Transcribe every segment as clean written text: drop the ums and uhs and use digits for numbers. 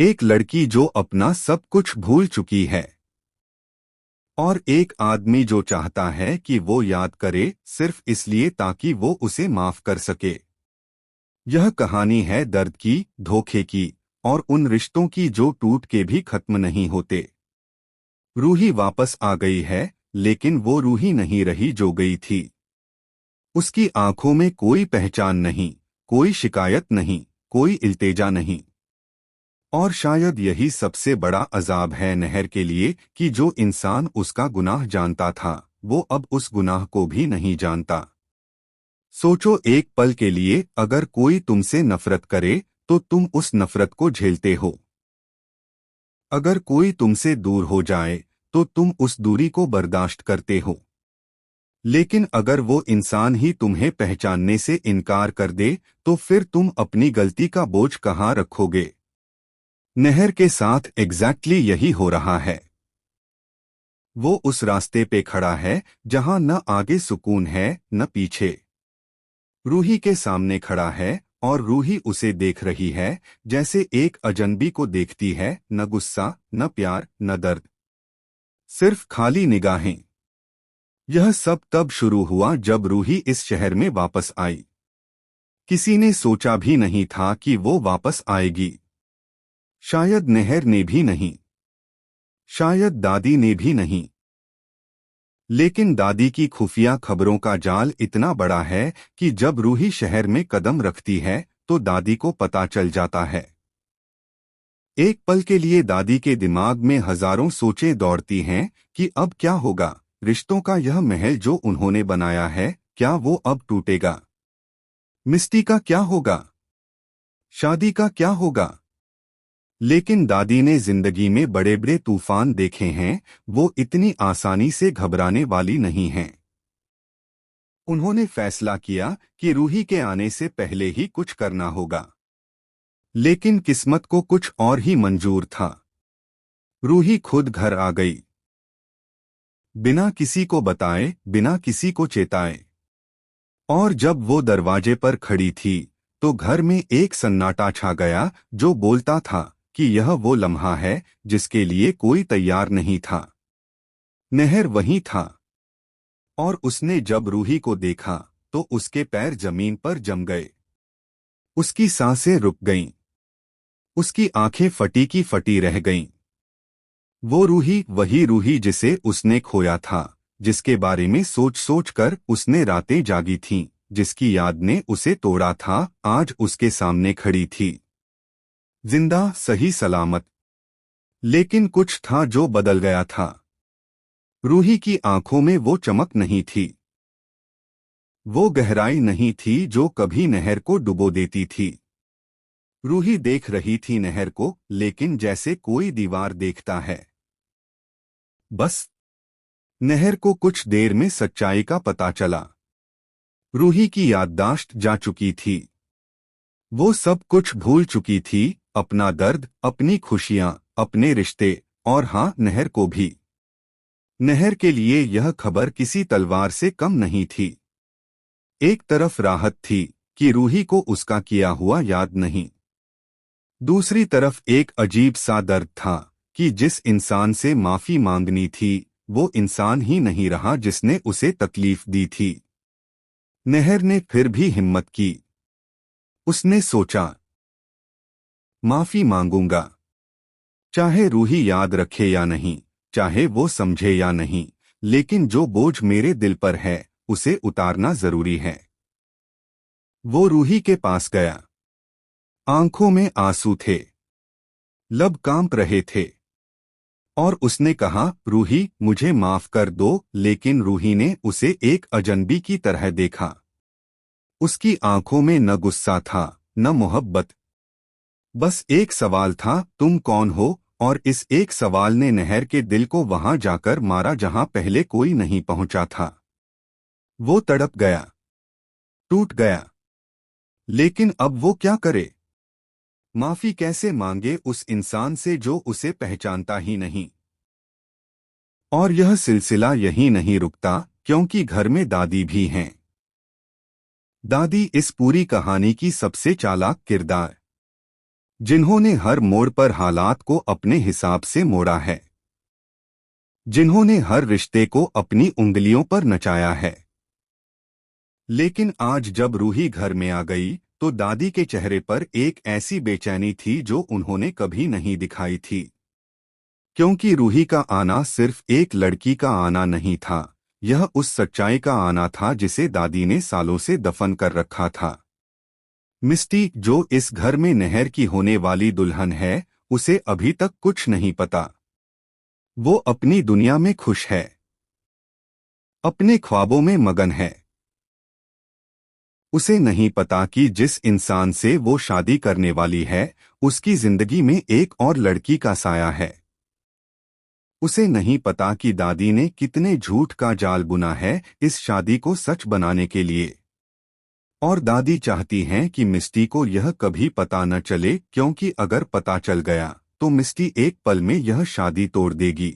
एक लड़की जो अपना सब कुछ भूल चुकी है और एक आदमी जो चाहता है कि वो याद करे सिर्फ इसलिए ताकि वो उसे माफ कर सके। यह कहानी है दर्द की, धोखे की और उन रिश्तों की जो टूट के भी खत्म नहीं होते। रूही वापस आ गई है, लेकिन वो रूही नहीं रही जो गई थी। उसकी आंखों में कोई पहचान नहीं, कोई शिकायत नहीं, कोई इल्तेजा नहीं। और शायद यही सबसे बड़ा अजाब है नहर के लिए कि जो इंसान उसका गुनाह जानता था वो अब उस गुनाह को भी नहीं जानता। सोचो एक पल के लिए, अगर कोई तुमसे नफरत करे तो तुम उस नफरत को झेलते हो। अगर कोई तुमसे दूर हो जाए तो तुम उस दूरी को बर्दाश्त करते हो। लेकिन अगर वो इंसान ही तुम्हें पहचानने से इनकार कर दे तो फिर तुम अपनी गलती का बोझ कहाँ रखोगे। नहर के साथ एग्जैक्टली यही हो रहा है। वो उस रास्ते पे खड़ा है जहां न आगे सुकून है न पीछे। रूही के सामने खड़ा है और रूही उसे देख रही है जैसे एक अजनबी को देखती है, न गुस्सा, न प्यार, न दर्द, सिर्फ खाली निगाहें। यह सब तब शुरू हुआ जब रूही इस शहर में वापस आई। किसी ने सोचा भी नहीं था कि वो वापस आएगी। शायद नहर ने भी नहीं, शायद दादी ने भी नहीं। लेकिन दादी की खुफिया खबरों का जाल इतना बड़ा है कि जब रूही शहर में कदम रखती है तो दादी को पता चल जाता है। एक पल के लिए दादी के दिमाग में हजारों सोचें दौड़ती हैं कि अब क्या होगा। रिश्तों का यह महल जो उन्होंने बनाया है, क्या वो अब टूटेगा? मिस्टी का क्या होगा? शादी का क्या होगा? लेकिन दादी ने जिंदगी में बड़े बड़े तूफान देखे हैं, वो इतनी आसानी से घबराने वाली नहीं हैं। उन्होंने फैसला किया कि रूही के आने से पहले ही कुछ करना होगा। लेकिन किस्मत को कुछ और ही मंजूर था। रूही खुद घर आ गई, बिना किसी को बताए, बिना किसी को चेताए। और जब वो दरवाजे पर खड़ी थी तो घर में एक सन्नाटा छा गया जो बोलता था कि यह वो लम्हा है जिसके लिए कोई तैयार नहीं था। नहर वहीं था और उसने जब रूही को देखा तो उसके पैर जमीन पर जम गए। उसकी सांसें रुक गईं, उसकी आंखें फटी की फटी रह गईं। वो रूही वही रूही जिसे उसने खोया था, जिसके बारे में सोच सोच कर उसने रातें जागी थीं, जिसकी याद ने उसे तोड़ा था, आज उसके सामने खड़ी थी, जिंदा, सही सलामत। लेकिन कुछ था जो बदल गया था। रूही की आंखों में वो चमक नहीं थी, वो गहराई नहीं थी जो कभी नहर को डुबो देती थी। रूही देख रही थी नहर को, लेकिन जैसे कोई दीवार देखता है। बस नहर को कुछ देर में सच्चाई का पता चला। रूही की याददाश्त जा चुकी थी, वो सब कुछ भूल चुकी थी, अपना दर्द, अपनी खुशियां, अपने रिश्ते और हाँ, नहर को भी। नहर के लिए यह खबर किसी तलवार से कम नहीं थी। एक तरफ राहत थी कि रूही को उसका किया हुआ याद नहीं। दूसरी तरफ एक अजीब सा दर्द था कि जिस इंसान से माफी मांगनी थी वो इंसान ही नहीं रहा जिसने उसे तकलीफ दी थी। नहर ने फिर भी हिम्मत की। उसने सोचा, माफी मांगूंगा, चाहे रूही याद रखे या नहीं, चाहे वो समझे या नहीं, लेकिन जो बोझ मेरे दिल पर है उसे उतारना जरूरी है। वो रूही के पास गया। आंखों में आंसू थे, लब कांप रहे थे और उसने कहा, रूही मुझे माफ कर दो। लेकिन रूही ने उसे एक अजनबी की तरह देखा। उसकी आंखों में न गुस्सा था न मोहब्बत, बस एक सवाल था, तुम कौन हो? और इस एक सवाल ने नहर के दिल को वहां जाकर मारा जहां पहले कोई नहीं पहुंचा था। वो तड़प गया, टूट गया। लेकिन अब वो क्या करे? माफी कैसे मांगे उस इंसान से जो उसे पहचानता ही नहीं? और यह सिलसिला यहीं नहीं रुकता, क्योंकि घर में दादी भी हैं। दादी इस पूरी कहानी की सबसे चालाक किरदार। जिन्होंने हर मोड़ पर हालात को अपने हिसाब से मोड़ा है, जिन्होंने हर रिश्ते को अपनी उंगलियों पर नचाया है। लेकिन आज जब रूही घर में आ गई तो दादी के चेहरे पर एक ऐसी बेचैनी थी जो उन्होंने कभी नहीं दिखाई थी। क्योंकि रूही का आना सिर्फ एक लड़की का आना नहीं था, यह उस सच्चाई का आना था जिसे दादी ने सालों से दफन कर रखा था। मिस्टी, जो इस घर में नहर की होने वाली दुल्हन है, उसे अभी तक कुछ नहीं पता। वो अपनी दुनिया में खुश है, अपने ख्वाबों में मगन है। उसे नहीं पता कि जिस इंसान से वो शादी करने वाली है, उसकी जिंदगी में एक और लड़की का साया है। उसे नहीं पता कि दादी ने कितने झूठ का जाल बुना है इस शादी को सच बनाने के लिए। और दादी चाहती हैं कि मिस्टी को यह कभी पता न चले, क्योंकि अगर पता चल गया तो मिस्टी एक पल में यह शादी तोड़ देगी।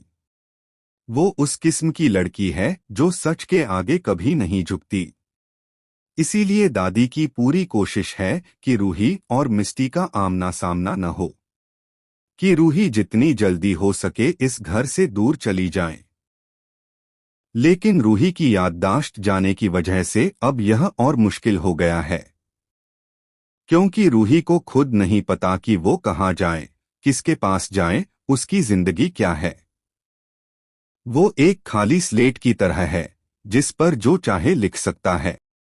वो उस किस्म की लड़की है जो सच के आगे कभी नहीं झुकती। इसीलिए दादी की पूरी कोशिश है कि रूही और मिस्टी का आमना सामना न हो, कि रूही जितनी जल्दी हो सके इस घर से दूर चली जाए। लेकिन रूही की याददाश्त जाने की वजह से अब यह और मुश्किल हो गया है, क्योंकि रूही को खुद नहीं पता कि वो कहाँ जाए, किसके पास जाए, उसकी जिंदगी क्या है। वो एक खाली स्लेट की तरह है जिस पर जो चाहे लिख सकता है।